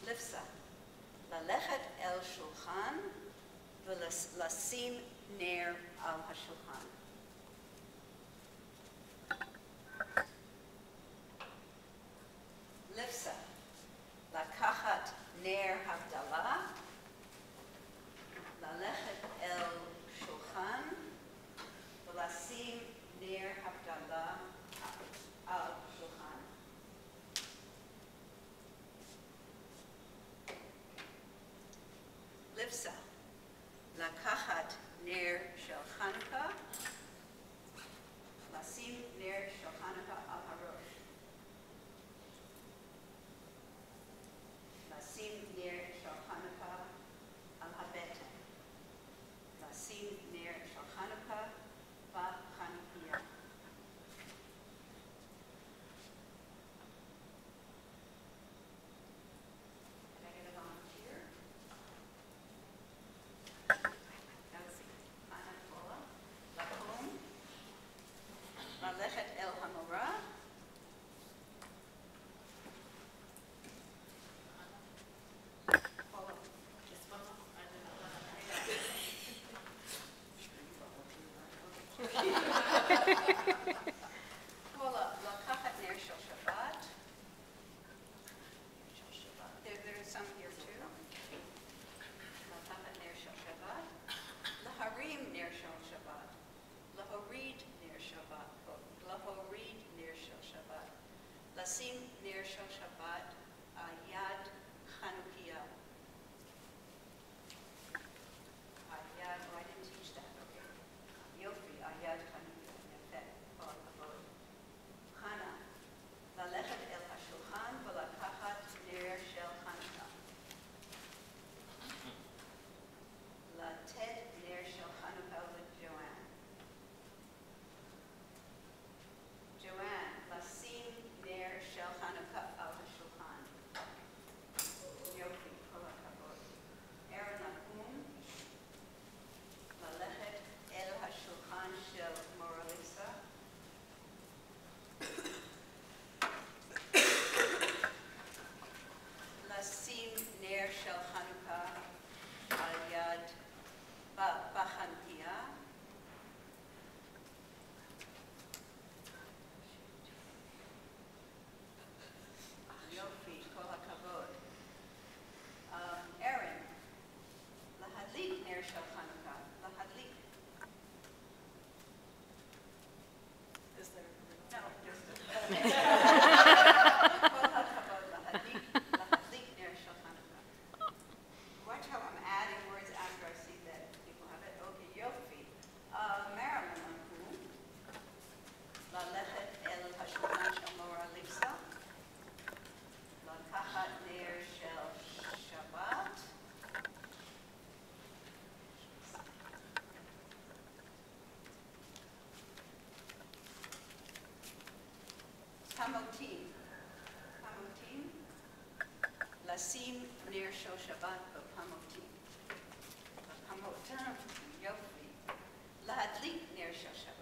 לפסה, ללכת אל שולחן ולשים נר על השולחן. לפסה, לקחת נר הבדלה, ללכת אל שולחן ולשים נר הבדלה על שולחן. לפסה, לקחת נר של חנוכה, לשים נר של חנוכה על הראש. לשים נר של חנוכה על הבטן. לשים נר של חנוכה בחנוכיה. ללכת אל המורה, לקחת נר של שבת. There's some here too. לקחת נר של שבת. להרים נר של שבת. להוריד נר שבת. להוריד נר של שבת. לשים נר של שבת על יד חנוכיה. על יד, oh, I didn't teach that, okay. יופי, על יד חנוכיה. יפה, כל הכבוד. חנה, ללכת אל השולחן ולקחת נר של חנוכה. לתת נר של חנוכה לג'ואן. ג'ואן, לשים נר של חנוכה על השולחן. יופי, כל הכבוד. ערן נחום, ללכת אל השולחן של מורליסה. לשים נר של חנוכה על יד בחנוכיה. יופי, כל הכבוד. ערן, להדליק נר של חנוכה. להדליק. Is there? No, just כל הכבוד, להדליק נר של חנוכה. Watch how I'm adding words after I see that people have it. Okay, יופי. מרילין אמרו, ללכת אל השולחן של מורה ליפסה, לקחת נר של שבת, חמוטים, לשים נר של שבת בפמוטים. בפמוטם, יופי. להדליק נר של שבת.